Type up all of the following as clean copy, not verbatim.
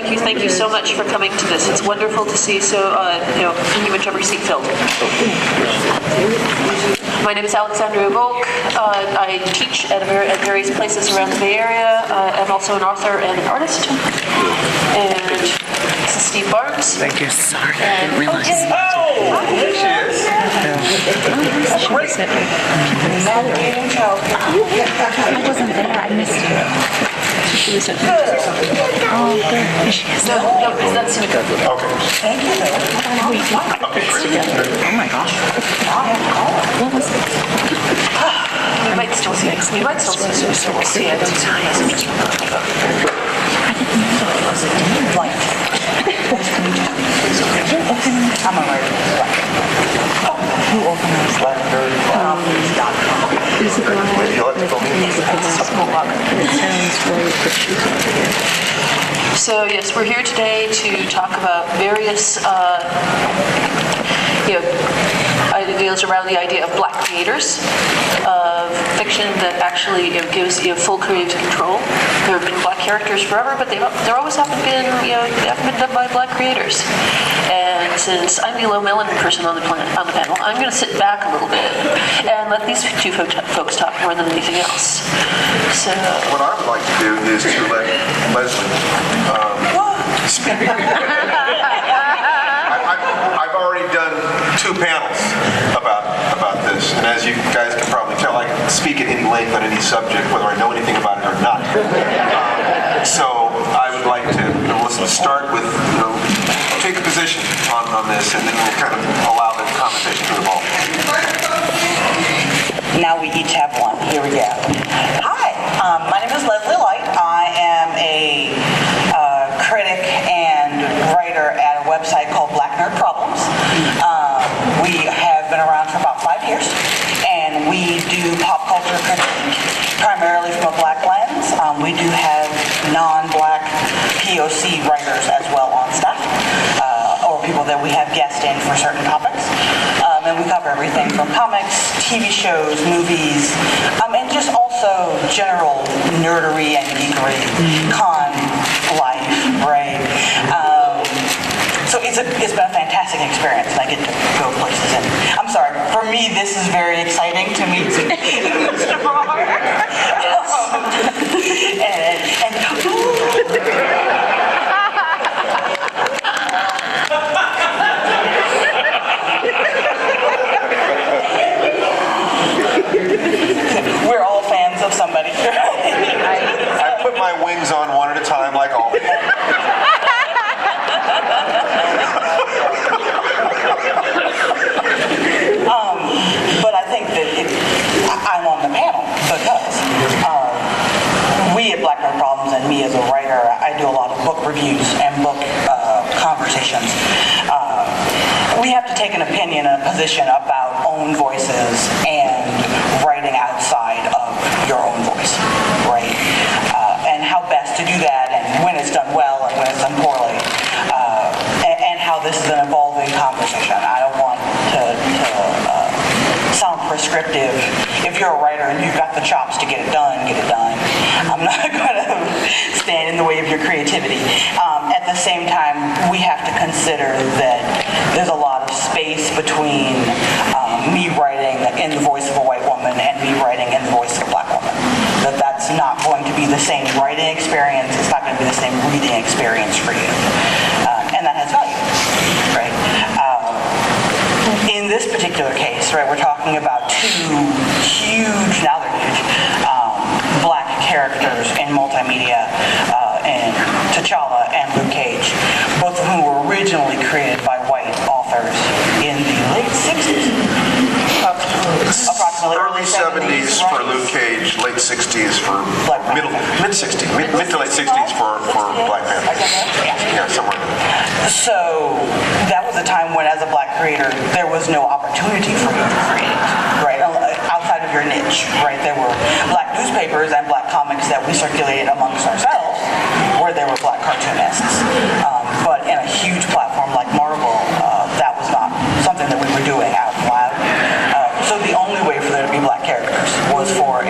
Thank you so much for coming to this. It's wonderful to see pretty much every seat filled. My name is Alexandria Volk. I teach at various places around the Bay Area. I'm also an author and an artist. And this is Steve Barnes. Thank you. Sorry, I didn't realize. Oh, there she is. Great. I wasn't there. I missed you. She was at oh, there she is. No, that's Sumiko. Okay. Thank you. We together. Oh my gosh. What was it? We might still see it. We might still see it. We'll see it. I didn't know it was a dinner. Like, I'm a writer. Who organized that? Is it So yes, we're here today to talk about various ideas around the idea of black creators of fiction that actually gives full creative control. There have been black characters forever, but there always haven't been they haven't been done by black creators. And since I'm the low melanin person on the panel, I'm going to sit back a little bit and let these two folks talk more than anything else. So what I would like to do is to let Leslie speak. I've already done 2 panels about this, and as you guys can probably tell, I can speak at any length on any subject, whether I know anything about it or not. So I would like to start with take a position on this, and then we'll kind of allow the conversation to evolve. Now we each have one. Here we go. Hi, my name is Leslie Light. I am a critic and writer at a website called Black Nerd Problems. We have been around for about 5 years, and we do pop culture critique primarily from a black lens. We do have non-black POC writers as well on staff, or people that we have guest in for certain topics. And we cover everything from comics, TV shows, movies, and just also general nerdery and geekery, con life, right? So it's been a fantastic experience, and I get to go places. And I'm sorry, for me, this is very exciting to meet Mr. Barr. We're all fans of somebody. I put my wings on one at a time, like always. But I think that I'm on the panel because we at Black Nerd Problems and me as a writer, I do a lot of book reviews and book conversations. We have to take an opinion and a position about own voices and writing outside of your own voice, right? And how best to do that, and when it's done well and when it's done poorly, and how this is an evolving conversation. I don't want to sound prescriptive. If you're a writer and you've got the chops to get it done, get it done. I'm not going to stand in the way of your creativity. At the same time, we have to consider that there's a lot of space between me writing in the voice of a white woman and me writing in the voice of a black woman. That's not going to be the same writing experience. It's not going to be the same reading experience for you. And that has value, right? In this particular case, right, we're talking about 2 huge, now they're huge, black characters in multimedia, in T'Challa and Luke Cage, both of whom were originally created by white authors in the late 60s. Approximately Early 70s for Luke Cage, late 60s for mid-60s, mid to late 60s for Black Panther. Yeah, somewhere. So that was a time when, as a black creator, there was no opportunity for you to create, right? Outside of your niche, right? There were black newspapers and black comics that we circulated amongst ourselves, where there were black cartoonists. But in a huge platform like Marvel, that was not something that we were doing out loud. So the only way for there to be black characters was for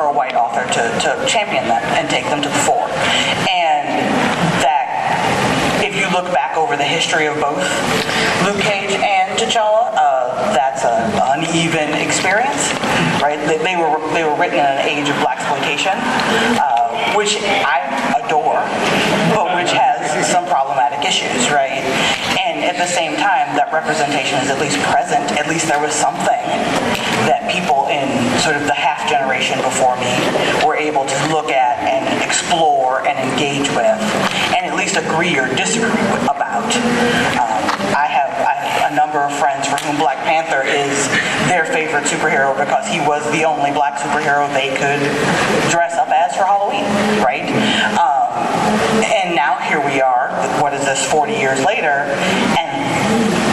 a white author, to champion them and take them to the fore. And the history of both Luke Cage and T'Challa, that's an uneven experience, right? They were written in an age of blaxploitation, which I adore, but which has some problematic issues, right? And at the same time, that representation is at least present. At least there was something that people in sort of the half generation before me were able to look at and explore and engage with, and at least agree or disagree about. I have a number of friends for whom Black Panther is their favorite superhero because he was the only black superhero they could dress up as for Halloween, right? And now here we are, what is this, 40 years later, and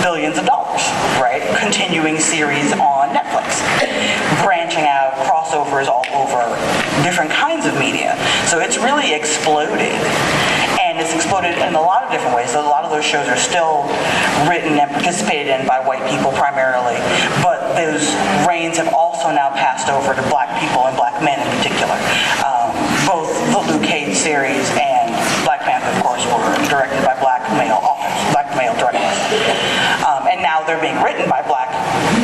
billions of dollars, right? Continuing series on Netflix, branching out, crossovers all over different kinds of media. So it's really exploded. And it's exploded in a lot of different ways. So a lot of those shows are still written and participated in by white people primarily, but those reins have also now passed over to black people and black men in particular. Both the Luke Cage series and Black Panther, of course, were directed by black male authors, black male directors. And now they're being written by black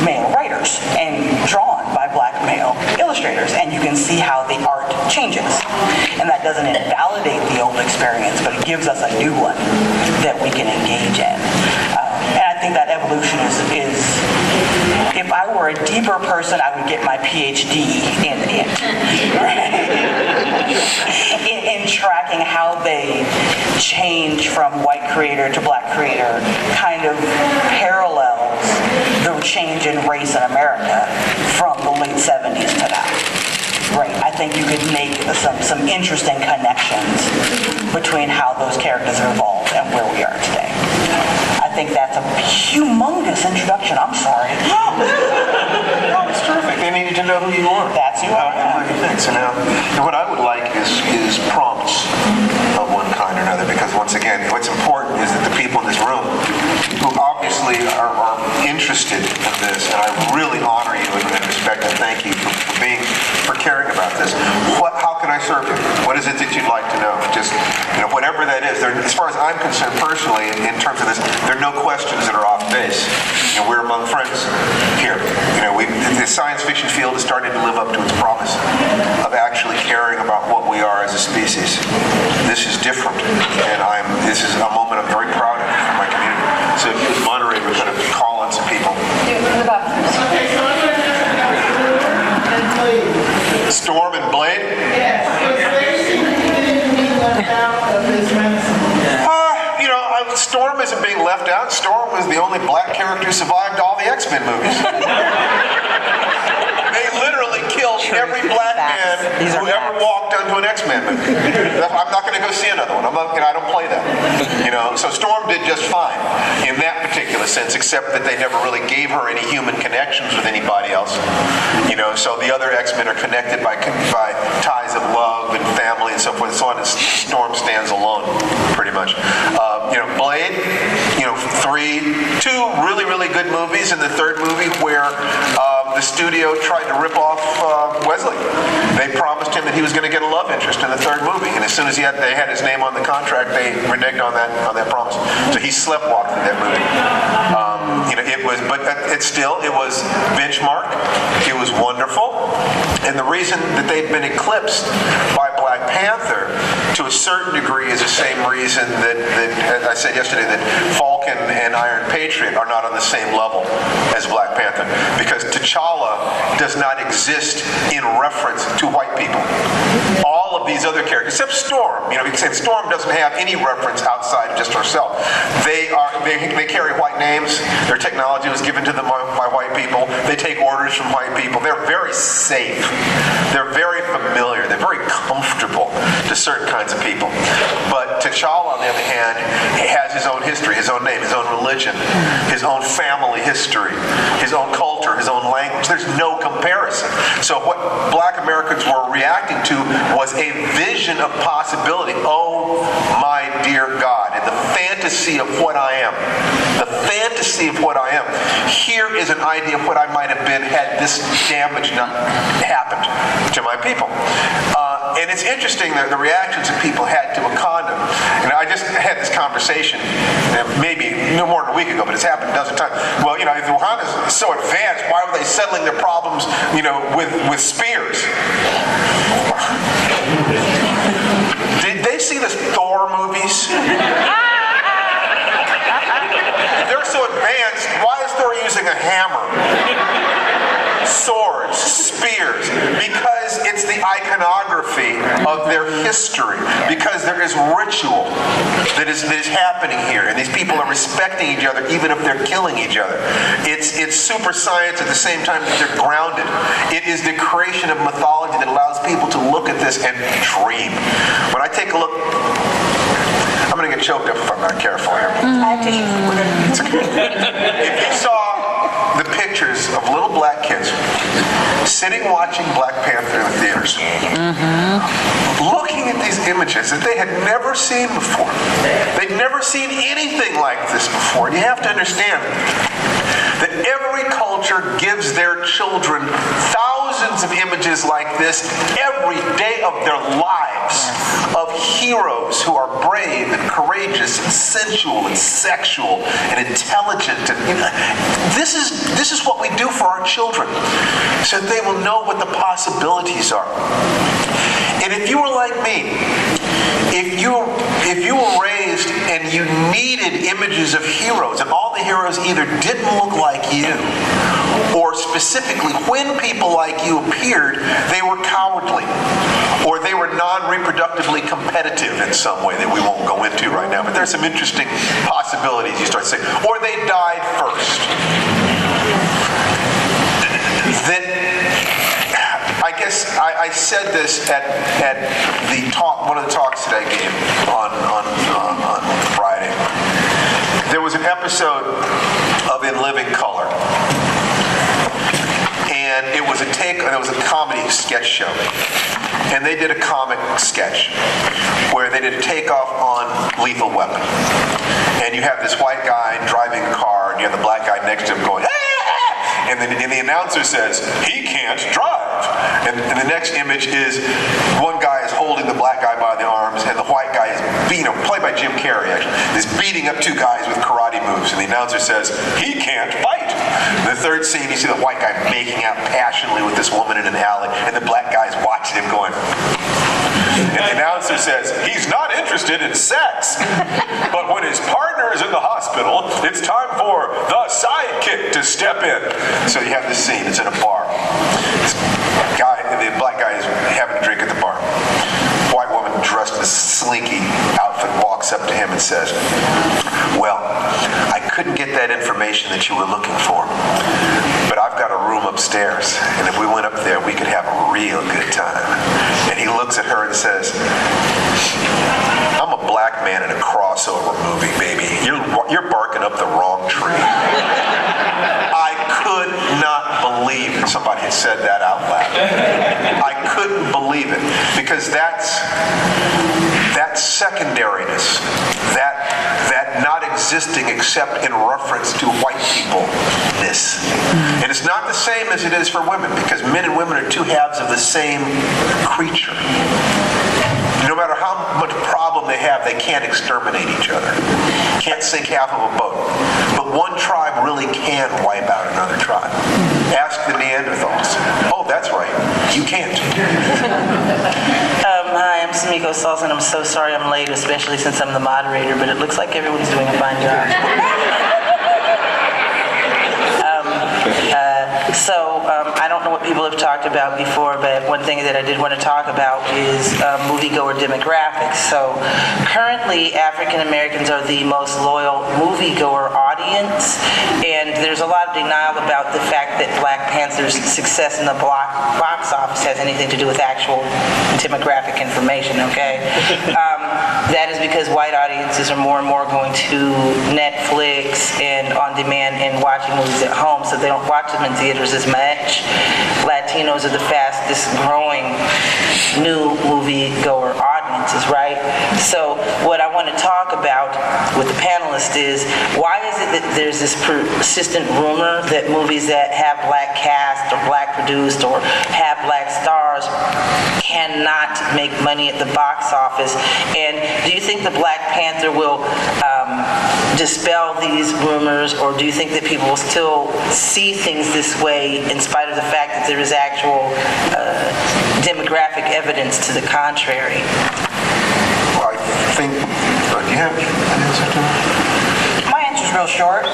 male writers and drawn by black male illustrators. And you can see how the art changes. And that doesn't invalidate the old experience, but it gives us a new one that we can engage in. And I think that evolution is if I were a deeper person, I would get my PhD in it. in tracking how they change from white creator to black creator kind of parallels the change in race in America from the late 70s to now. Right, I think you could make some interesting connections between how those characters have evolved and where we are today. I think that's a humongous introduction. I'm sorry. No, it's terrific. They needed to know who you are. That's who I am. So now, what I would like is prompts of one kind or another, because once again, what's important is that the people in this room who obviously are interested in this, and I really honor you and respect and thank you for caring about this. How can I serve you? What is it that you'd like to know? Just, whatever that is. As far as I'm concerned personally, in terms of this, there are no questions that are off base. We're among friends here. The science fiction field is starting to live up to its promise of actually caring about what we are as a species. This is different, and this is a moment I'm very proud of for my community. So if you as moderator would kind of call on some people. Storm and Blade? Storm isn't being left out. Storm was the only black character who survived all the X-Men movies. They literally killed every black man who ever walked onto an X-Men movie. I'm not going to go see another one. I don't play that. So Storm did just fine in that particular sense, except that they never really gave her any human connections with anybody else. So the other X-Men are connected by ties of love and family and so forth and so on. And Storm stands alone, pretty much. Blade, two really, really good movies, and the third movie where the studio tried to rip off Wesley. They promised him that he was going to get a love interest in the third movie, and as soon as they had his name on the contract, they reneged on that promise. So he sleptwalked through that movie. It was benchmark. It was wonderful, and the reason that they've been eclipsed by Black Panther to a certain degree is the same reason that I said yesterday that Volk and Iron Patriot are not on the same level as Black Panther, because T'Challa does not exist in reference to white people. All of these other characters, except Storm, because Storm doesn't have any reference outside of just herself. They carry white names. Their technology was given to them by white people. They take orders from white people. They're very safe. They're very familiar. They're very comfortable to certain kinds of people. But T'Challa, on the other hand, has his own history, his own name, his own religion, his own family history, his own culture, his own language. There's no comparison. So what black Americans were reacting to was a vision of possibility. Oh my dear God, and the fantasy of what I am. The fantasy of what I am. Here is an idea of what I might have been had this damage not happened to my people. And it's interesting that the reactions that people had to Wakanda. And I just had this conversation conversation, maybe no more than a week ago, but it's happened a dozen times. Well, if Wakanda is so advanced, why were they settling their problems, with spears? Did they see the Thor movies? They're so advanced, why is Thor using a hammer? Swords, spears, because it's the iconography of their history, because there is ritual that is happening here, and these people are respecting each other even if they're killing each other. It's super science at the same time that they're grounded. It is the creation of mythology that allows people to look at this and dream. When I take a look, I'm going to get choked up if I'm not careful here. It's okay. If you saw the pictures of little black kids sitting watching Black Panther in the theaters, looking at these images that they had never seen before. They'd never seen anything like this before. And you have to understand that every culture gives their children thousands of images like this every day of their lives, of heroes who are brave and courageous and sensual and sexual and intelligent. And this is what we do for our children, so that they will know what the possibilities are. And if you were like me, if you were raised and you needed images of heroes, and all the heroes either didn't look like you, or specifically when people like you appeared, they were cowardly, or they were non-reproductively competitive in some way that we won't go into right now, but there's some interesting possibilities you start saying, or they died first. Then I guess I said this at the talk, one of the talks that I gave on Friday. There was an episode of In Living Color, and it was a comedy sketch show, and they did a comic sketch where they did a takeoff on Lethal Weapon, and you have this white guy driving a car, and you have the black guy next to him going, and the announcer says, he can't drive. And the next image is one guy is holding the black guy by the arms, and the white guy is beating him, played by Jim Carrey actually, is beating up two guys with karate moves. And the announcer says, he can't fight. In the third scene, you see the white guy making out passionately with this woman in an alley, and the black guy's watching him going. And the announcer says, he's not interested in sex. But when his partner is in the hospital, it's time for the sidekick to step in. So you have this scene, it's in a bar. This guy, the black guy is having a drink at the bar. White woman dressed in a slinky outfit walks up to him and says, well, I couldn't get that information that you were looking for, but I've got a room upstairs, and if we went up there, we could have a real good time. And he looks at her and says, I'm a black man in a crossover movie, baby. You're barking up the wrong tree. I could not believe that somebody had said that out loud. I couldn't believe it, because that's secondariness, that not existing except in reference to white people-ness. And it's not the same as it is for women, because men and women are two halves of the same creature. No matter how much problem they have, they can't exterminate each other. Can't sink half of a boat. But one tribe really can wipe out another tribe. Ask the Neanderthals. Oh, that's right. You can't. Hi, I'm Sumiko, Saulson. I'm so sorry I'm late, especially since I'm the moderator, but it looks like everyone's doing a fine job. I don't know what people have talked about before, but one thing that I did want to talk about is moviegoer demographics. So currently, African Americans are the most loyal moviegoer audience, and there's a lot of denial about the fact that Black Panther's success in the box office has anything to do with actual demographic information, okay? That is because white audiences are more and more going to Netflix and on demand and watching movies at home, so they don't watch them in theaters as much. Latinos are the fastest growing new movie-goer audiences, right? So what I want to talk about with the panelists is, why is it that there's this persistent rumor that movies that have black cast or black produced or have black stars cannot make money at the box office. And do you think the Black Panther will dispel these rumors, or do you think that people will still see things this way in spite of the fact that there is actual demographic evidence to the contrary? Well, I think, do you have an answer to that? My answer's real short.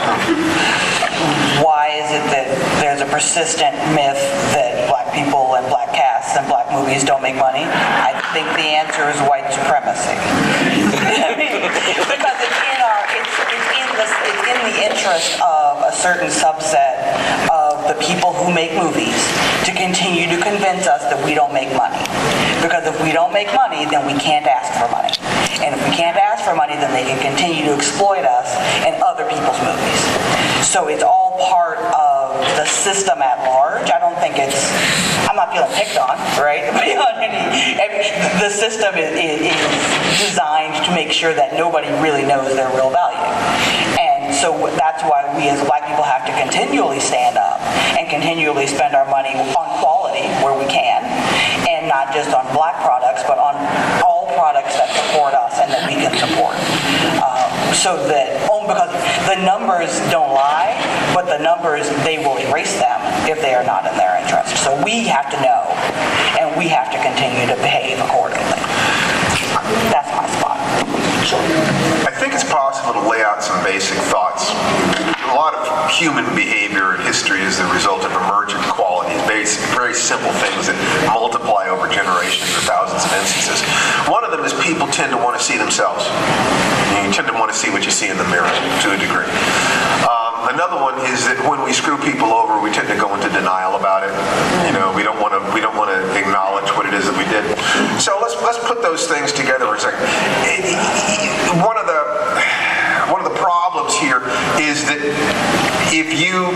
Why is it that there's a persistent myth that black people and black casts and black movies don't make money? I think the answer is white supremacy. Because it's in the interest of a certain subset of the people who make movies to continue to convince us that we don't make money. Because if we don't make money, then we can't ask for money. And if we can't ask for money, then they can continue to exploit us in other people's movies. So it's all part of the system at large. I don't think I'm not feeling picked on, right? The system is designed to make sure that nobody really knows their real value. And so that's why we as black people have to continually stand up and continually spend our money on quality where we can, and not just on black products, but on all products that support us and that we can support. Because the numbers don't lie, but the numbers, they will erase them if they are not in their interest. So we have to know, and we have to continue to behave accordingly. That's my spot. I think it's possible to lay out some basic thoughts. A lot of human behavior in history is the result of emergent qualities, very simple things that multiply over generations or thousands of instances. One of them is people tend to want to see themselves. You tend to want to see what you see in the mirror to a degree. Another one is that when we screw people over, we tend to go into denial about it. We don't want to acknowledge what it is that we did. So let's put those things together for a second. One of the problems here is that if you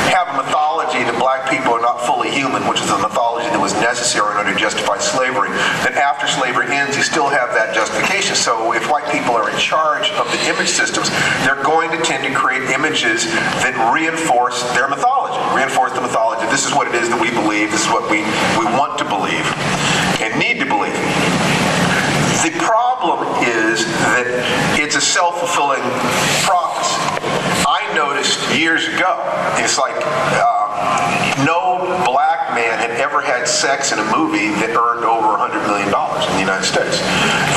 have a mythology that black people are not fully human, which is a mythology that was necessary in order to justify slavery, then after slavery ends, you still have that justification. So if white people are in charge of the image systems, they're going to tend to create images that reinforce their mythology, reinforce the mythology. This is what it is that we believe, this is what we want to believe and need to believe. The problem is that it's a self-fulfilling prophecy. I noticed years ago, it's like no black man had ever had sex in a movie that earned over $100 million in the United States.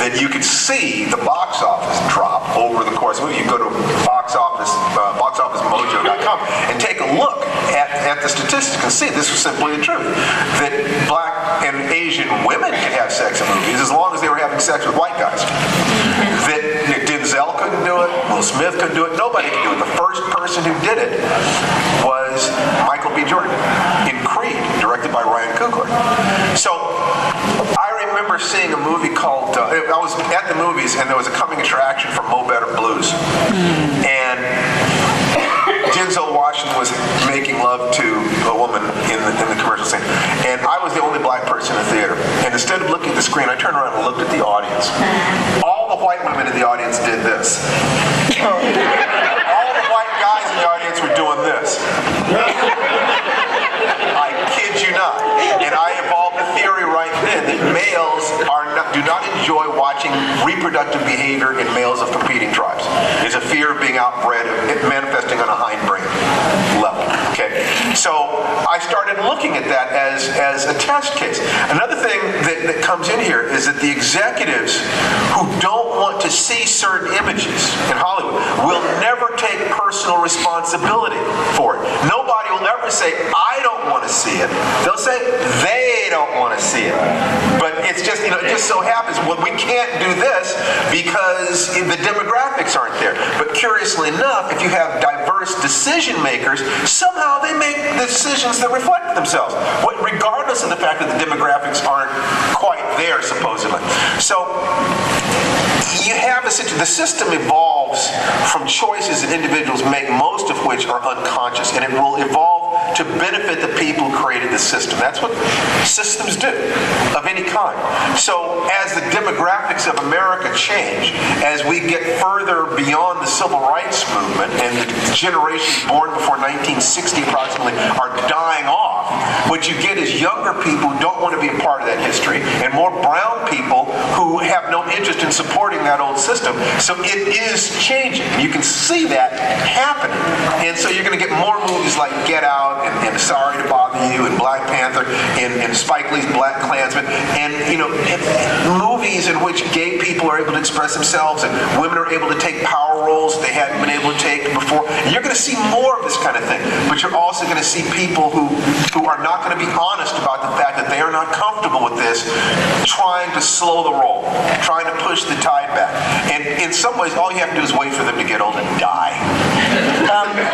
That you could see the box office drop over the course of the movie. You go to boxofficemojo.com and take a look at the statistics and see this was simply the truth. That black and Asian women could have sex in movies as long as they were having sex with white guys. That Denzel couldn't do it, Will Smith couldn't do it, nobody could do it. The first person who did it was Michael B. Jordan in Creed, directed by Ryan Coogler. So I remember seeing a movie called, I was at the movies and there was a coming attraction for Mo Better Blues. And Denzel Washington was making love to a woman in the commercial scene. And I was the only black person in the theater. And instead of looking at the screen, I turned around and looked at the audience. All the white women in the audience did this. All the white guys in the audience were doing this. I kid you not. And I evolved a theory right then that males do not enjoy watching reproductive behavior in males of competing tribes. There's a fear of being outbred, manifesting on a hindbrain level. Okay, so I started looking at that as a test case. Another thing that comes in here is that the executives who don't want to see certain images in Hollywood will never take personal responsibility for it. Nobody will ever say, I don't want to see it. They'll say, they don't want to see it. But it's just, it just so happens, well, we can't do this because the demographics aren't there. But curiously enough, if you have diverse decision makers, somehow they make decisions that reflect themselves, regardless of the fact that the demographics aren't quite there, supposedly. So you have the system evolves from choices that individuals make, most of which are unconscious, and it will evolve to benefit the people who created the system. That's what systems do, of any kind. So as the demographics of America change, as we get further beyond the civil rights movement and the generations born before 1960 approximately are dying off, what you get is younger people who don't want to be a part of that history and more brown people who have no interest in supporting that old system. So it is changing. You can see that happening. And so you're going to get more movies like Get Out and Sorry to Bother You and Black Panther and Spike Lee's Black Klansman and, movies in which gay people are able to express themselves and women are able to take power roles they hadn't been able to take before. And you're going to see more of this kind of thing. But you're also going to see people who are not going to be honest about the fact that they are not comfortable with this, trying to slow the roll, trying to push the tide back. And in some ways, all you have to do is wait for them to get old and die.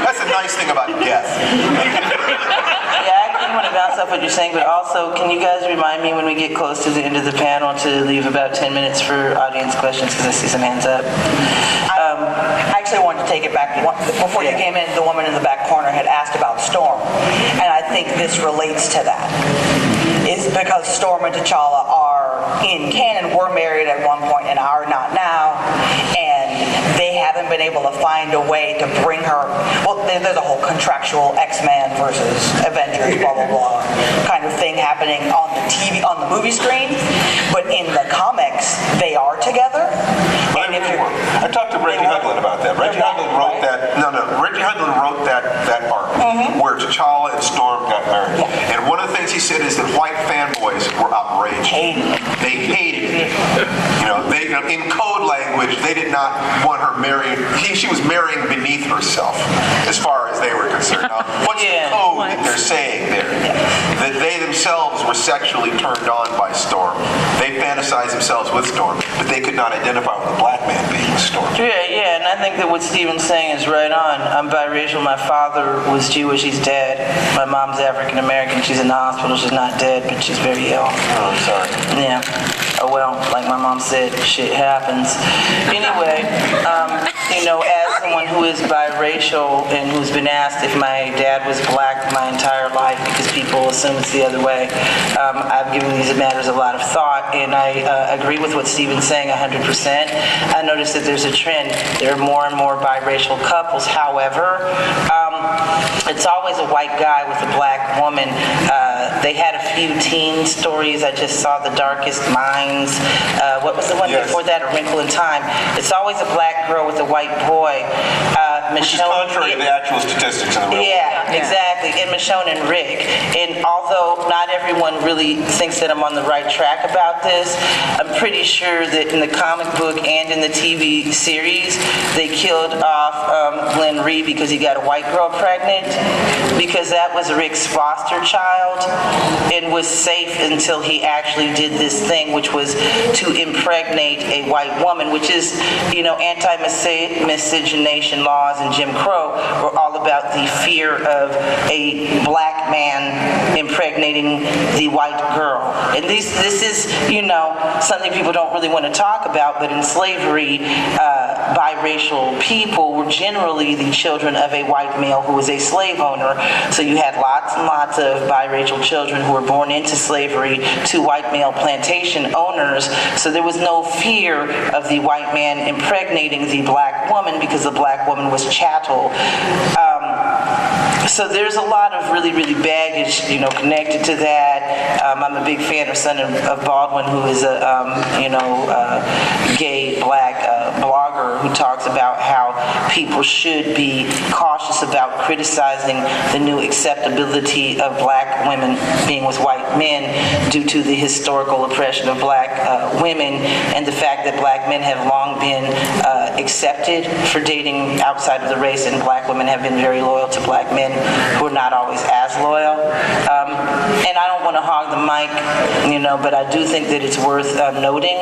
That's a nice thing about death. Yeah, I want to bounce off what you're saying, but also, can you guys remind me when we get close to the end of the panel to leave about 10 minutes for audience questions, because I see some hands up. I actually wanted to take it back. Before you came in, the woman in the back corner had asked about Storm, and I think this relates to that. It's because Storm and T'Challa are, in canon, were married at one point and are not now, and they haven't been able to find a way to bring her, well, there's a whole contractual X-Men versus Avengers, blah, blah, blah, kind of thing happening on the TV, on the movie screen, but in the comics, they are together. And if you're, I talked to Reggie Hudlin about that. Reggie Hudlin wrote that. Reggie Hudlin wrote that arc where T'Challa and Storm got married. Yeah. And one of the things he said is that white fanboys were outraged. They hated it. In code language, they did not want her married. She was marrying beneath herself, as far as they were concerned. Now, what's the code that they're saying there? That they themselves were sexually turned on by Storm. They fantasized themselves with Storm, but they could not identify with a black man being with Storm. Yeah, and I think that what Steven's saying is right on. I'm biracial. My father was Jewish. He's dead. My mom's African American. She's in the hospital. She's not dead, but she's very ill. Oh, I'm sorry. Yeah. Oh, well, like my mom said, shit happens. Anyway, as someone who is biracial and who's been asked if my dad was black my entire life because people assume it's the other way, I've given these matters a lot of thought, and I agree with what Steven's saying 100%. I noticed that there's a trend. There are more and more biracial couples. However, it's always a white guy with a black woman. They had a few teen stories. I just saw The Darkest Minds. What was the one before that? A Wrinkle in Time. It's always a black girl with a white boy. Which is contrary to the actual statistics in the real world. Yeah, exactly. And Michonne and Rick. And although not everyone really thinks that I'm on the right track about this, I'm pretty sure that in the comic book and in the TV series, they killed off Glenn Reed because he got a white girl pregnant, because that was Rick's foster child and was safe until he actually did this thing, which was to impregnate a white woman, which is, anti-miscegenation laws and Jim Crow were all about the fear of a black man impregnating the white girl. And this is, something people don't really want to talk about, but in slavery, biracial people were generally the children of a white male who was a slave owner. So you had lots and lots of biracial children who were born into slavery to white male plantation owners. So there was no fear of the white man impregnating the black woman because the black woman was chattel. So there's a lot of really, really baggage, connected to that. I'm a big fan of Son of Baldwin, who is a, gay black blogger who talks about how people should be cautious about criticizing the new acceptability of black women being with white men due to the historical oppression of black women and the fact that black men have long been accepted for dating outside of the race, and black women have been very loyal to black men who are not always as loyal. And I don't want to hog the mic, but I do think that it's worth noting.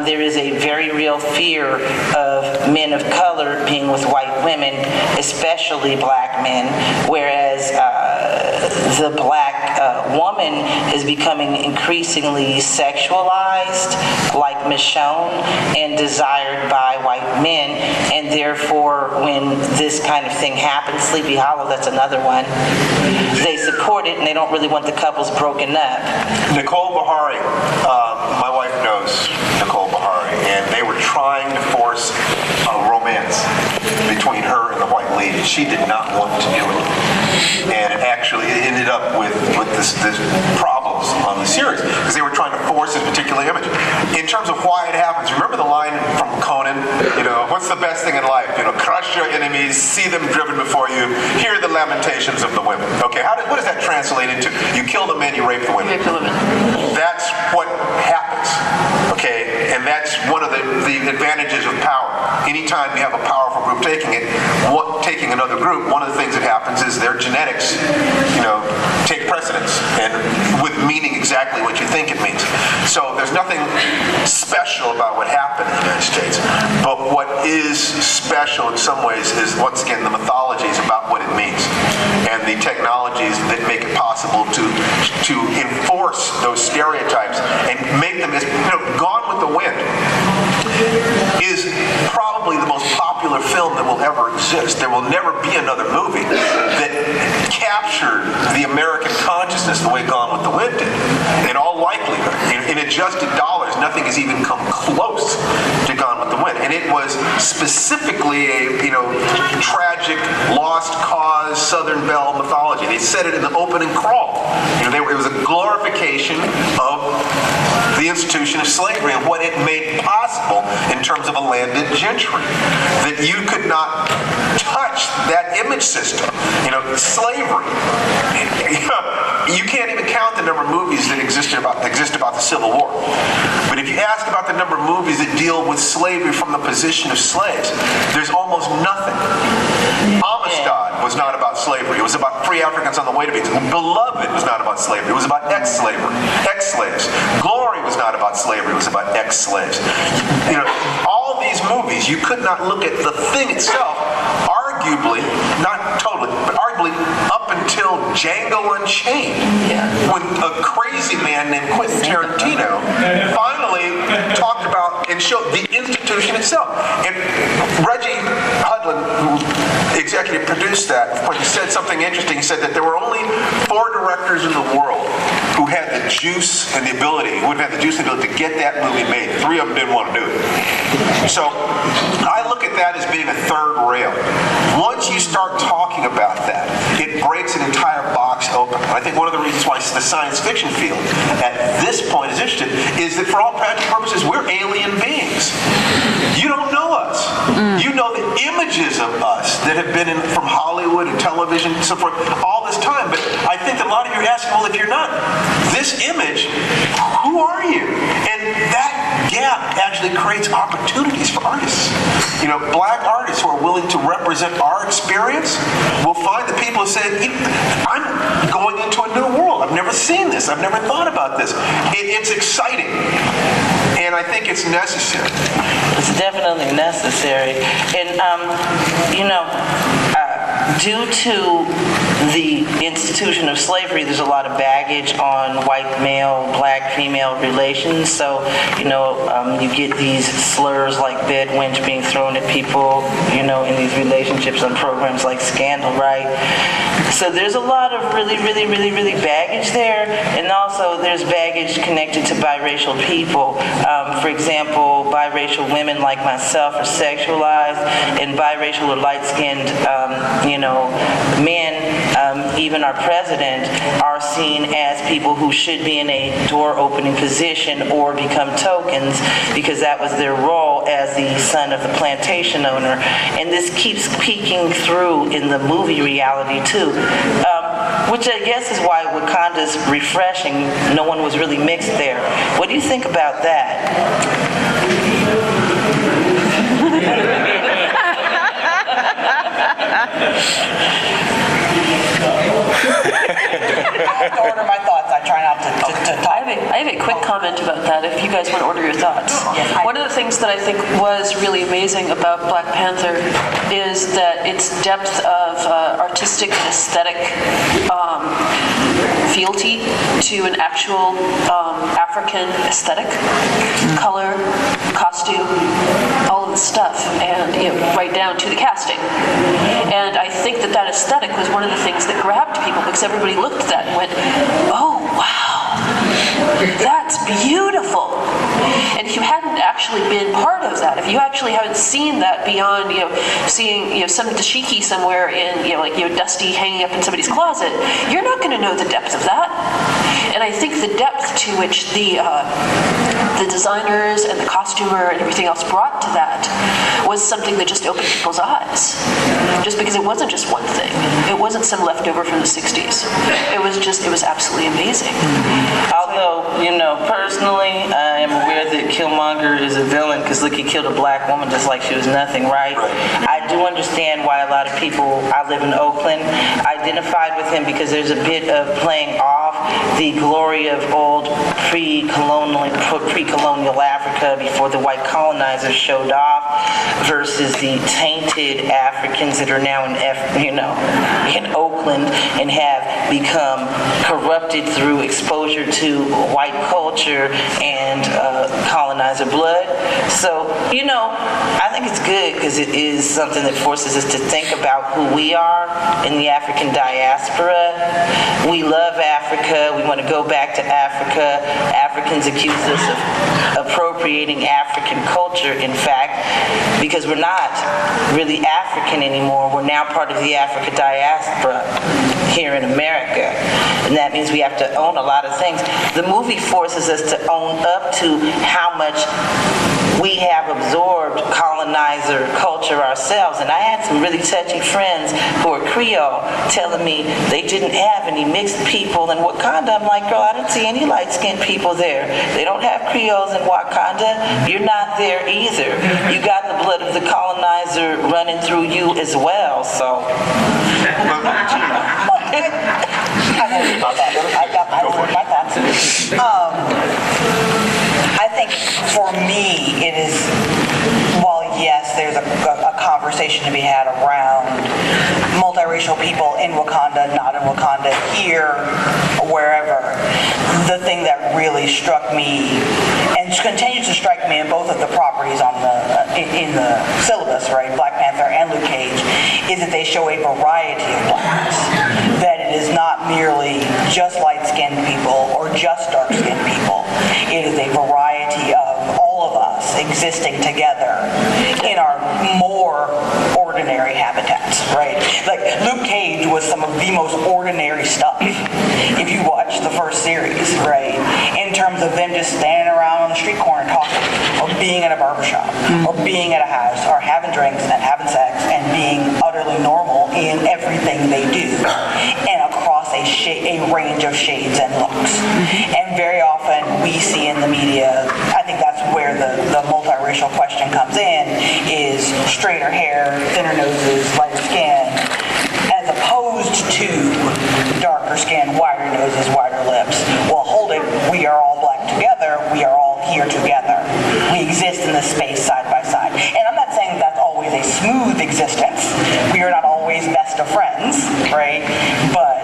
There is a very real fear of men of color being with white women, especially black men, whereas the black woman is becoming increasingly sexualized, like Michonne, and desired by white men, and therefore when this kind of thing happens, Sleepy Hollow, that's another one, they support it and they don't really want the couples broken up. Nicole Bahari, my wife knows Nicole Bahari, and they were trying to force a romance between her and the white lady. She did not want to do it. And it actually ended up with this problems on the series, because they were trying to force this particular image. In terms of why it happens, remember the line from Conan, what's the best thing in life? Crush your enemies, see them driven before you, hear the lamentations of the women. Okay, what does that translate into? You kill the men, you rape the women. Rape the women. That's what happens, okay? And that's one of the advantages of power. Anytime you have a powerful group taking another group, one of the things that happens is their genetics, take precedence, and with meaning exactly what you think it means. So there's nothing special about what happened in the United States. But what is special in some ways is, once again, the mythologies about what it means, and the technologies that make it possible to enforce those stereotypes and make them as, Gone with the Wind is probably the most popular film that will ever exist. There will never be another movie that captured the American consciousness the way Gone with the Wind did. In all likelihood, in adjusted dollars, nothing has even come close to Gone with the Wind. And it was specifically a tragic, lost cause, Southern Belle mythology. They said it in the opening crawl. It was a glorification of the institution of slavery and what it made possible in terms of a landed gentry. That you could not touch that image system. Slavery. You can't even count the number of movies that exist about the Civil War. But if you ask about the number of movies that deal with slavery from the position of slaves, there's almost nothing. Amistad was not about slavery. It was about free Africans on the way to be. Beloved was not about slavery. It was about ex-slaves. Glory was not about slavery. It was about ex-slaves. All these movies, you could not look at the thing itself, arguably, not totally, but arguably up until Django Unchained, when a crazy man named Quentin Tarantino finally talked about and showed the institution itself. And Reggie Hudlin, who executive produced that, when he said something interesting, he said that there were only 4 directors in the world who had the juice and the ability, to get that movie made. 3 of them didn't want to do it. So I look at that as being a third rail. Once you start talking about that, it breaks an entire box open. I think one of the reasons why the science fiction field at this point is interested is that for all practical purposes, we're alien beings. You don't know us. You know the images of us that have been from Hollywood and television and so forth all this time. But I think that a lot of you are asking, well, if you're not this image, who are you? And that gap actually creates opportunities for artists. Black artists who are willing to represent our experience will find the people who say, I'm going into a new world. I've never seen this. I've never thought about this. It's exciting. And I think it's necessary. It's definitely necessary. And, due to the institution of slavery, there's a lot of baggage on white male, black female relations. So, you get these slurs like bed wench being thrown at people, in these relationships on programs like Scandal, right? So there's a lot of really, really, really, really baggage there. And also there's baggage connected to biracial people. For example, biracial women like myself are sexualized, and biracial or light-skinned, men, even our president, are seen as people who should be in a door-opening position or become tokens because that was their role as the son of the plantation owner. And this keeps peeking through in the movie reality too, which I guess is why Wakanda's refreshing. No one was really mixed there. What do you think about that? I have to order my thoughts. I try not to talk. I have a quick comment about that if you guys want to order your thoughts. Yes, One of the things that I think was really amazing about Black Panther is that its depth of artistic and aesthetic fealty to an actual African aesthetic, color, costume, all of the stuff, and right down to the casting. And I think that aesthetic was one of the things that grabbed people, because everybody looked at that and went, oh, wow, that's beautiful. And if you hadn't actually been part of that, if you actually haven't seen that beyond, seeing, some dashiki somewhere in, dusty hanging up in somebody's closet, you're not going to know the depth of that. And I think the depth to which the designers and the costumer and everything else brought to that was something that just opened people's eyes. Just because it wasn't just one thing. It wasn't some leftover from the 60s. It was absolutely amazing. Although, personally, I am aware that Killmonger is a villain because, look, he killed a black woman just like she was nothing, right? I do understand why a lot of people, I live in Oakland, identified with him because there's a bit of playing off the glory of old pre-colonial Africa before the white colonizers showed off versus the tainted Africans that are now in Oakland and have become corrupted through exposure to white culture and colonizer blood. So, I think it's good because it is something that forces us to think about who we are in the African diaspora. We love Africa. We want to go back to Africa. Africans accuse us of appropriating African culture, in fact, because we're not really African anymore. We're now part of the Africa diaspora here in America. And that means we have to own a lot of things. The movie forces us to own up to how much we have absorbed colonizer culture ourselves. And I had some really touchy friends who are Creole telling me they didn't have any mixed people in Wakanda. I'm like, girl, I didn't see any light-skinned people there. They don't have Creoles in Wakanda. You're not there either. You got the blood of the colonizer running through you as well, so. I got my thoughts. I think for me, it is, while yes, there's a conversation to be had around multiracial people in Wakanda, not in Wakanda, here, wherever. The thing that really struck me, and continues to strike me in both of the properties on in the syllabus, right, Black Panther and Luke Cage, is that they show a variety of blacks. That it is not merely just light-skinned people or just dark-skinned people. It is a variety of all of us existing together in our more ordinary habitats, right? Like, Luke Cage was some of the most ordinary stuff if you watch the first series, right? In terms of them just standing around on the street corner talking, or being in a barbershop, or being at a house, or having drinks and having sex, and being utterly normal in everything they do, and across a range of shades and looks. And very often we see in the media, I think that's where the multiracial question comes in, is straighter hair, thinner noses, lighter skin, as opposed to darker skin, wider noses, wider lips. Well, hold it, we are all black together, we are all here together. We exist in this space side by side. And I'm not saying that's always a smooth existence. We are not always best of friends, right? But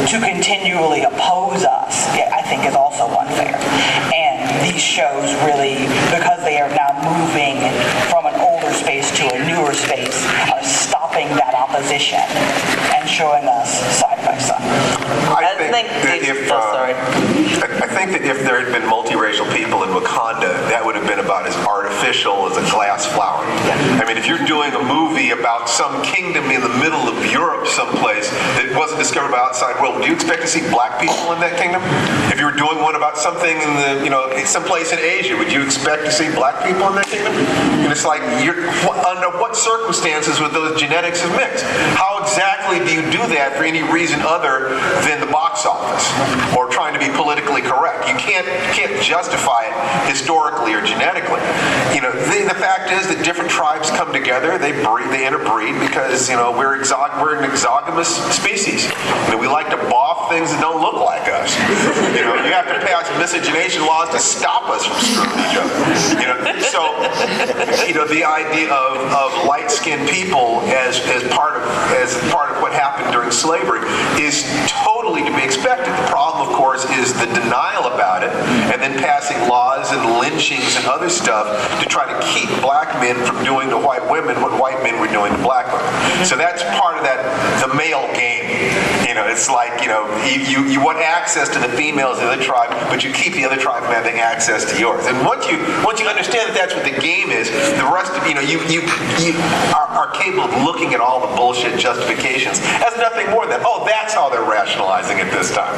to continually oppose us, I think, is also unfair. And these shows really, because they are now moving from an older space to a newer space, are stopping that opposition and showing us side by side. I think that if there had been multiracial people in Wakanda, that would have been about as artificial as a glass flower. I mean, if you're doing a movie about some kingdom in the middle of Europe someplace that wasn't discovered by outside world, would you expect to see black people in that kingdom? If you were doing one about something in someplace in Asia, would you expect to see black people in that kingdom? And it's like, under what circumstances would those genetics have mixed? How exactly do you do that for any reason other than the box office, or trying to to be politically correct. You can't justify it historically or genetically. You know, the fact is that different tribes come together, they interbreed because, you know, we're an exogamous species. You know, we like to boff things that don't look like us. You know, you have to pass miscegenation laws to stop us from screwing each other. You know, so, you know, the idea of light-skinned people as part of what happened during slavery is totally to be expected. The problem, of course, is the denial about it, and then passing laws and lynchings and other stuff to try to keep black men from doing to white women what white men were doing to black women. So that's part of the male game. You know, it's like, you know, you want access to the females of the other tribe, but you keep the other tribe from having access to yours. And once you understand that that's what the game is, the rest of, you know, you are capable of looking at all the bullshit justifications as nothing more than, oh, that's how they're rationalizing it this time.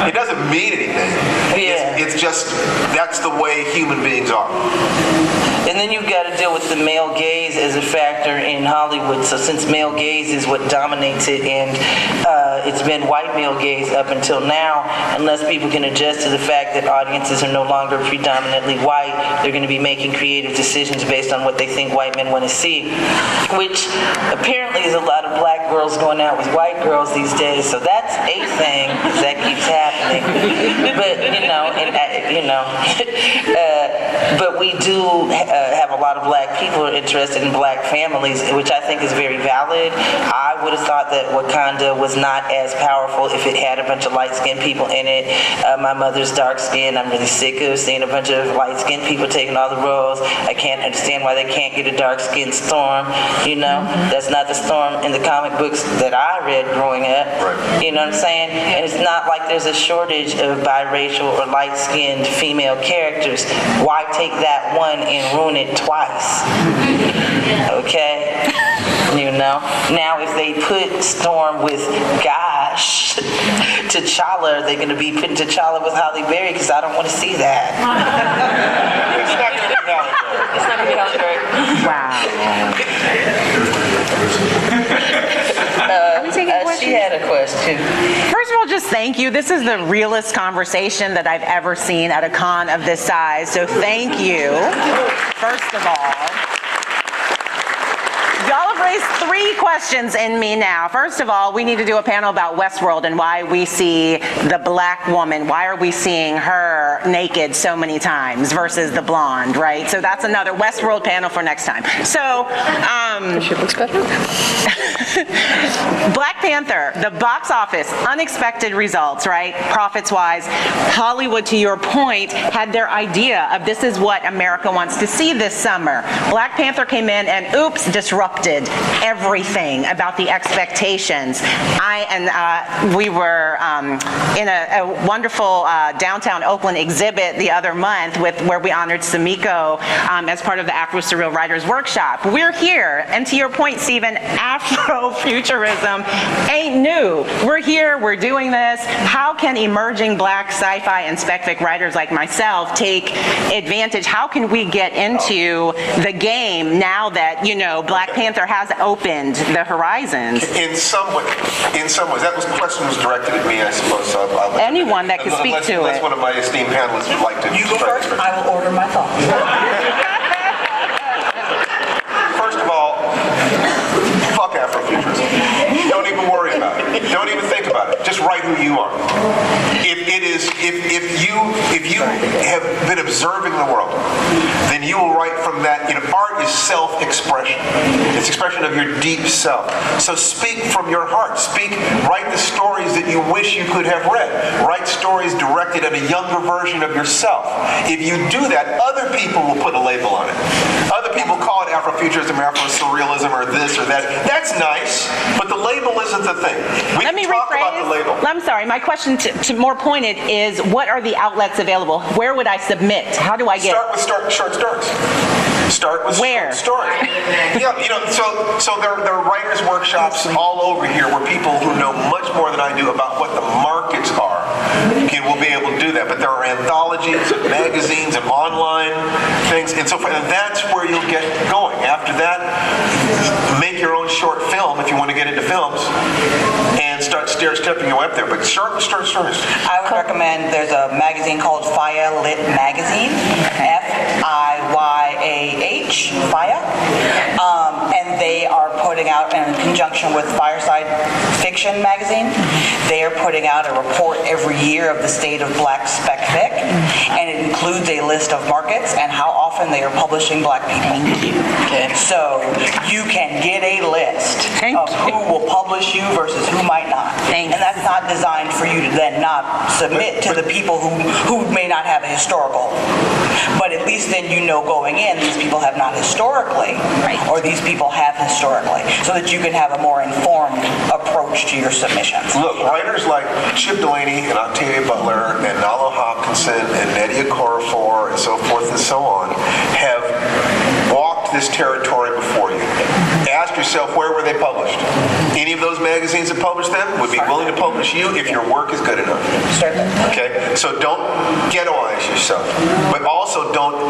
It doesn't mean anything. Yeah. It's just, that's the way human beings are. And then you've got to deal with the male gaze as a factor in Hollywood. So since male gaze is what dominates it, and it's been white male gaze up until now, unless people can adjust to the fact that audiences are no longer predominantly white, they're going to be making creative decisions based on what they think white men want to see, which apparently is a lot of black girls going out with white girls these days. So that's a thing that keeps happening. But, but we do have a lot of black people interested in black families, which I think is very valid. I would have thought that Wakanda was not as powerful if it had a bunch of light-skinned people in it. My mother's dark-skinned. I'm really sick of seeing a bunch of light-skinned people taking all the roles. I can't understand why they can't get a dark-skinned Storm. You know, that's not the Storm in the comic books that I read growing up. Right. You know what I'm saying? And it's not like there's a shortage of biracial or light-skinned female characters. Why take that one and ruin it twice? Okay? You know? Now, if they put Storm with Gosh, T'Challa, they're going to be putting T'Challa with Halle Berry because I don't want to see that. It's not going to be Halle Berry. It's not going to be Halle Berry. Wow. She had a question. First of all, just thank you. This is the realest conversation that I've ever seen at a con of this size. So thank you, first of all. Y'all have raised 3 questions in me now. First of all, we need to do a panel about Westworld and why we see the black woman. Why are we seeing her naked so many times versus the blonde, right? So that's another Westworld panel for next time. So, She looks better. Black Panther, the box office, unexpected results, right? Profits-wise. Hollywood, to your point, had their idea of this is what America wants to see this summer. Black Panther came in and, oops, disrupted everything about the expectations. We were in a wonderful downtown Oakland exhibit the other month where we honored Sumiko as part of the Afro-Surreal Writers Workshop. We're here, and to your point, Stephen, Afrofuturism ain't new. We're here, we're doing this. How can emerging black sci-fi and spec-fic writers like myself take advantage? How can we get into the game now that, you know, Black Panther has opened the horizons? In some ways, that question was directed at me, I suppose. So I'll Anyone that can speak to unless it. one of my esteemed panelists would like to. You go first, I will order my thoughts. First of all, fuck Afrofuturism. Don't even worry about it. Don't even think about it. Just write who you are. If you have been observing the world, then you will write from that. You know, art is self-expression. It's expression of your deep self. So speak from your heart. Write the stories that you wish you could have read. Write stories directed at a younger version of yourself. If you do that, other people will put a label on it. Other people call it Afrofuturism, Afro-Surrealism, or this or that. That's nice, but the label isn't the thing. Let me talk rephrase. about the label. I'm sorry. My question to more pointed is, what are the outlets available? Where would I submit? How do I get? Start with short stories. Start with Where? short stories. Yeah, you know, so there are writers' workshops all over here where people who know much more than I do about what the markets are will be able to do that. But there are anthologies and magazines and online things and so forth, and that's where you'll get going. After that, make your own short film if you want to get into films and start stair-stepping your way up there. But short stories. I would recommend, there's a magazine called Faya Lit Magazine, F-I-Y-A-H, Faya. And they are putting out, in conjunction with Fireside Fiction magazine, they are putting out a report every year of the state of Black spec fic, and it includes a list of markets and how often they are publishing Black people. Okay. So you can get a list of who will publish you versus who might not. And that's not designed for you to then not submit to the people who may not have a historical. But at least then you know going in, these people have not historically, or these people have historically, so that you can have a more informed approach to your submissions. Look, writers like Chip Delaney and Octavia Butler and Nalo Hopkinson and Nnedi Okorafor and so forth and so on have walked this territory before you. Ask yourself, where were they published? Any of those magazines that published them would be willing to publish you if your work is good enough. Certainly. Okay? So don't ghettoize yourself, but also don't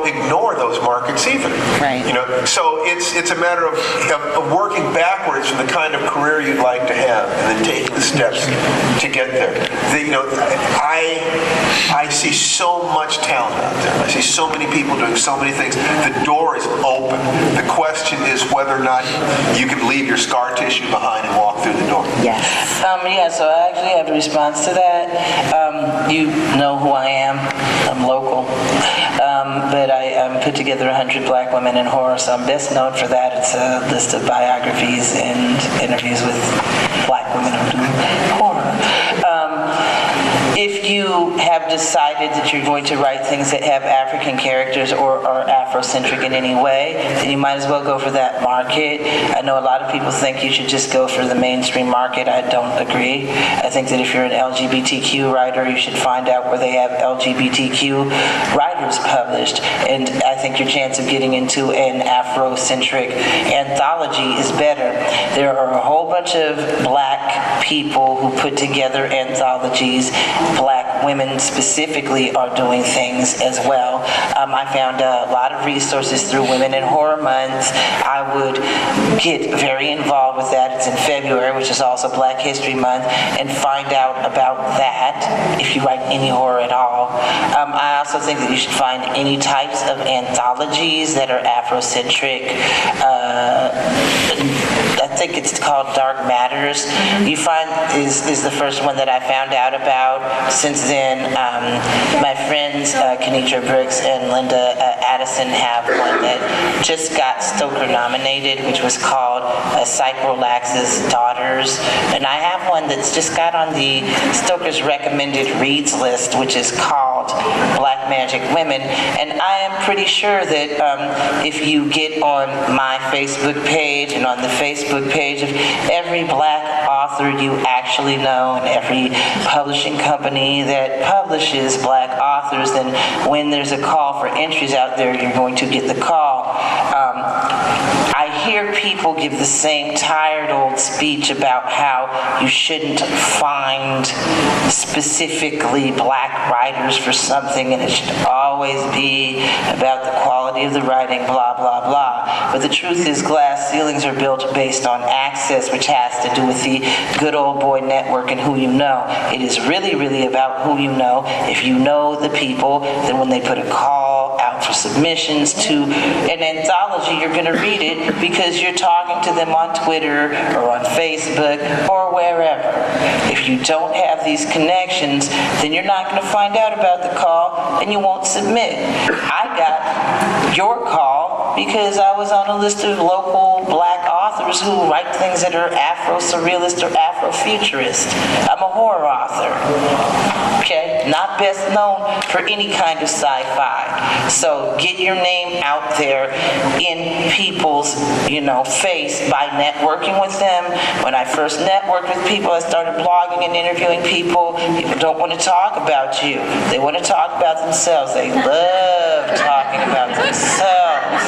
ignore those markets either. Right. You know, so it's a matter of working backwards from the kind of career you'd like to have, and then taking the steps to get there. I see so much talent out there. I see so many people doing so many things. The door is open. The question is whether or not you can leave your scar tissue behind and walk through the door. Yes. So I actually have a response to that. You know who I am. I'm local. But I put together 100 Black women in horror, so I'm best known for that. It's a list of biographies and interviews with Black women who do horror. If you have decided that you're going to write things that have African characters or are Afrocentric in any way, then you might as well go for that market. I know a lot of people think you should just go for the mainstream market. I don't agree. I think that if you're an LGBTQ writer, you should find out where they have LGBTQ writers published. And I think your chance of getting into an Afrocentric anthology is better. There are a whole bunch of Black people who put together anthologies. Black women specifically are doing things as well. I found a lot of resources through Women in Horror Month. I would get very involved with that. It's in February, which is also Black History Month, and find out about that if you write any horror at all. I also think that you should find any types of anthologies that are Afrocentric. I think it's called Dark Matters. You find is the first one that I found out about. Since then, my friends Kenitra Brooks and Linda Addison have one that just got Stoker nominated, which was called Psycho-Lax's Daughters. And I have one that's just got on the Stoker's recommended reads list, which is called Black Magic Women. And I am pretty sure that if you get on my Facebook page and on the Facebook page of every Black author you actually know and every publishing company that publishes Black authors, then when there's a call for entries out there, you're going to get the call. I hear people give the same tired old speech about how you shouldn't find specifically Black writers for something and it should always be about the quality of the writing, blah, blah, blah. But the truth is glass ceilings are built based on access, which has to do with the good old boy network and who you know. It is really, really about who you know. If you know the people, then when they put a call out for submissions to an anthology, you're going to read it because you're talking to them on Twitter or on Facebook or wherever. If you don't have these connections, then you're not going to find out about the call and you won't submit. I got your call because I was on a list of local Black authors who write things that are Afro-surrealist or Afro-futurist. I'm a horror author, okay? Not best known for any kind of sci-fi. So get your name out there in people's, face by networking with them. When I first networked with people, I started blogging and interviewing people. People don't want to talk about you. They want to talk about themselves. They love talking about themselves.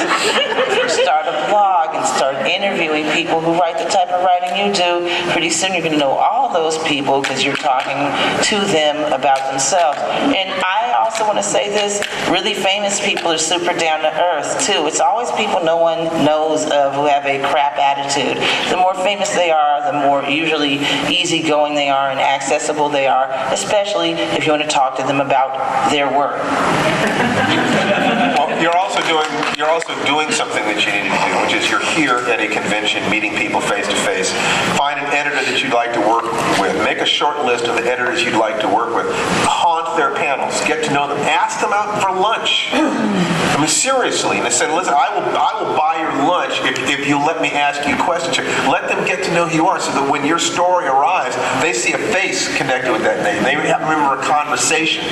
If you start a blog and start interviewing people who write the type of writing you do, pretty soon you're going to know all those people because you're talking to them about themselves. And I also want to say this, really famous people are super down to earth too. It's always people no one knows of who have a crap attitude. The more famous they are, the more usually easygoing they are and accessible they are, especially if you want to talk to them about their work. Well, you're also doing something that you needed to do, which is you're here at a convention meeting people face to face. Find an editor that you'd like to work with. Make a short list of the editors you'd like to work with. Haunt their panels. Get to know them. Ask them out for lunch. I mean, seriously. And they said, listen, I will buy your lunch if you let me ask you questions. Let them get to know who you are so that when your story arrives, they see a face connected with that name. They remember a conversation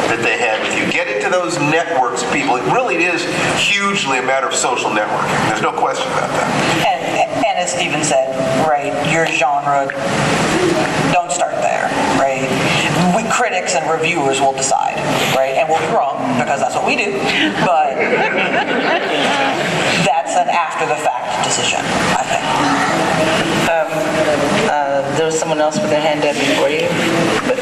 that they had with you. Get into those networks, people. It really is hugely a matter of social networking. There's no question about that. And as Stephen said, right, your genre, don't start there, right? We critics and reviewers will decide, right? And we'll be wrong, because that's what we do, but that's an after-the-fact decision, I think. There was someone else with their hand up before you, but,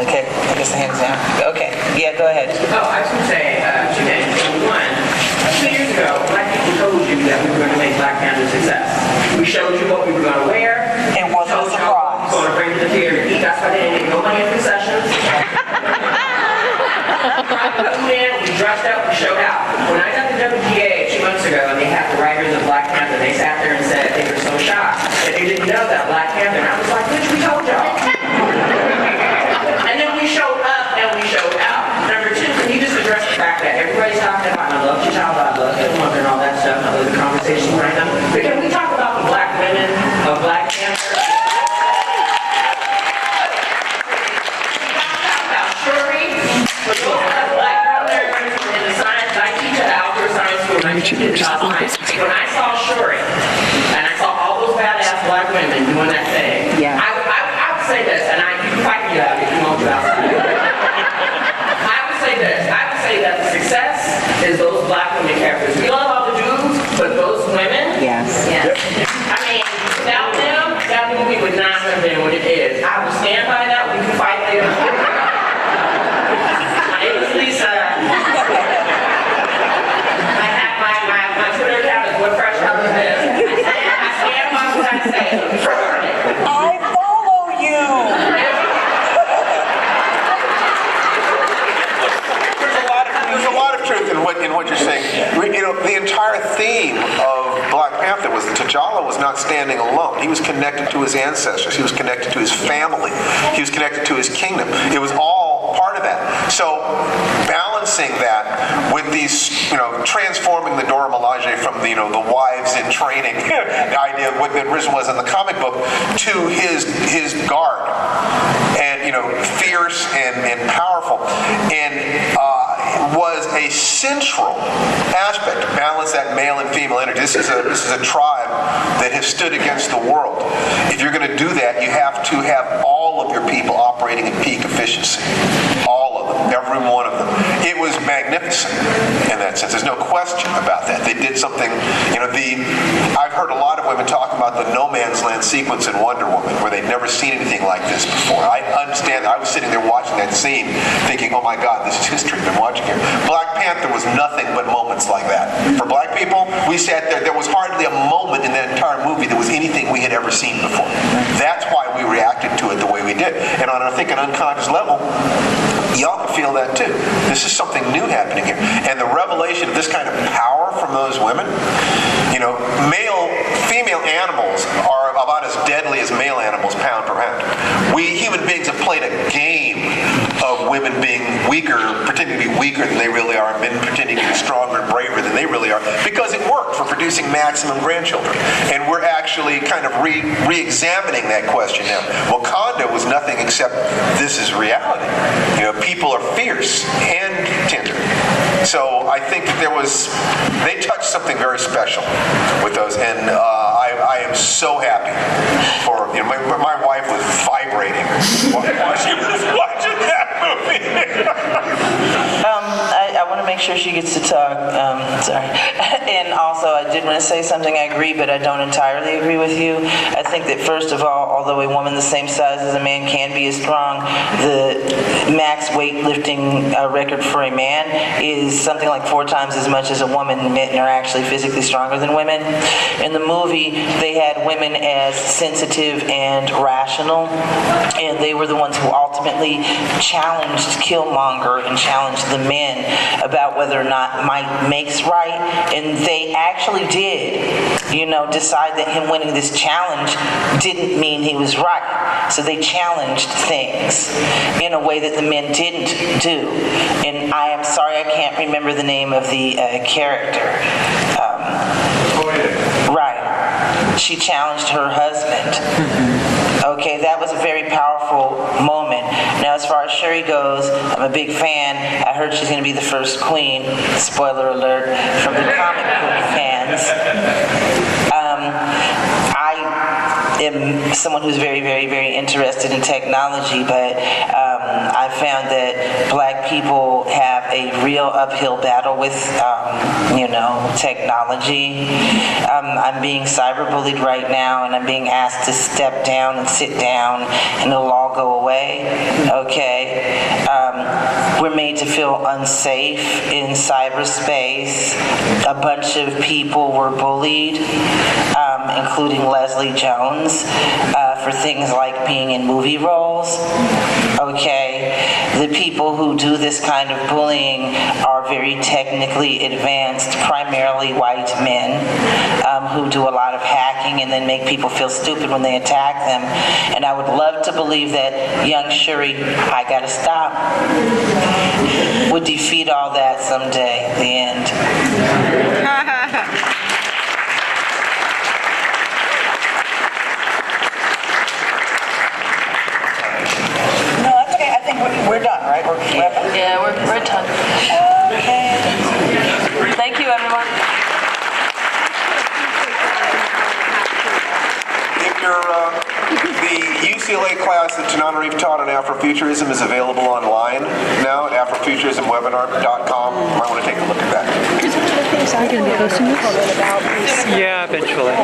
okay, I guess the hand's down. Okay, yeah, go ahead. Oh, I was going to say two things. One, 2 years ago, Black people told you that we were going to make Black Panther a success. We showed you what we were going to wear. It wasn't a Told y'all what we surprise. were going to bring to the theater to eat. That's why they didn't get no money in concessions. We dressed up, we showed out. When I got the WGA 2 months ago and they had the writers of Black Panther, they sat there and said they were so shocked that they didn't know that Black Panther. And I was like, bitch, we told y'all. And then we showed up and we showed out. Number two, can you just address the fact that everybody's talking about I love T'Challa, I love Killmonger and all that stuff, I love the conversation right now. But can we talk about the Black women of Black Panther? For those of us Black Americans in the science, I teach at Alpha Science School, and I teach in science. When I saw Shuri, and I saw all those badass Black women doing that thing, I would say this, and you can fight me out if you want to outside. I would say this, I would say that the success is those Black women characters. We love all the dudes, but those women, Yes. I mean, without them, that movie would not have been what it is. I will stand by that, we can fight later. Lisa. I have my Twitter account is what fresh out of this. I stand by what I say. I follow you. There's a lot of truth in what you're saying. You know, the entire theme of Black Panther was that T'Challa was not standing alone. He was connected to his ancestors. He was connected to his family. He was connected to his kingdom. It was all part of that. So balancing that with these, transforming the Dora Milaje from the wives in training idea of what the original was in the comic book to his guard, and fierce and powerful, and was a central aspect to balance that male and female energy. This is a tribe that has stood against the world. If you're going to do that, you have to have all of your people operating at peak efficiency. All of them, every one of them. It was magnificent in that sense. There's no question about that. They did something, I've heard a lot of women talk about the no man's land sequence in Wonder Woman, where they'd never seen anything like this before. I understand. I was sitting there watching that scene thinking, oh my God, this is history I've been watching here. Black Panther was nothing but moments like that. For Black people, we sat there was hardly a moment in that entire movie that was anything we had ever seen before. That's why we reacted to it the way we did. And on, I think, an unconscious level, y'all can feel that too. This is something new happening here. And the revelation of this kind of power from those women, female animals are about as deadly as male animals pound for pound. We human beings have played a game of women being weaker, pretending to be weaker than they really are, men pretending to be stronger and braver than they really are, because it worked for producing maximum grandchildren. And we're actually kind of re-examining that question now. Wakanda was nothing except this is reality. People are fierce and tender. So I think that they touched something very special with those, and I am so happy for, my wife was vibrating while she was watching that movie. I want to make sure she gets to talk. Sorry. And also, I did want to say something. I agree, but I don't entirely agree with you. I think that first of all, although a woman the same size as a man can be as strong, the max weightlifting record for a man is something like 4 times as much as a woman. Men are actually physically stronger than women. In the movie, they had women as sensitive and rational, and they were the ones who ultimately challenged Killmonger and challenged the men about whether or not might makes right, and they actually did, decide that him winning this challenge didn't mean he was right. So they challenged things in a way that the men didn't do. And I am sorry I can't remember the name of the character. Right. She challenged her husband. Okay, that was a very powerful moment. Now, as far as Shuri goes, I'm a big fan. I heard she's going to be the first queen. Spoiler alert from the comic book fans. I am someone who's very, very, very interested in technology, but I found that black people have a real uphill battle with, technology. I'm being cyberbullied right now, and I'm being asked to step down and sit down, and it'll all go away. Okay. We're made to feel unsafe in cyberspace. A bunch of people were bullied, including Leslie Jones, for things like being in movie roles. Okay, the people who do this kind of bullying are very technically advanced, primarily white men, who do a lot of hacking and then make people feel stupid when they attack them. And I would love to believe that young Shuri, I gotta stop, would defeat all that someday at the end. We're done, right? We're wrapping? Yeah, we're done. Okay. Thank you, everyone. If you're, the UCLA class that Tananarive taught on Afrofuturism is available online now at afrofuturismwebinar.com. You might want to take a look at that. Are you going to be posting this? Yeah, eventually.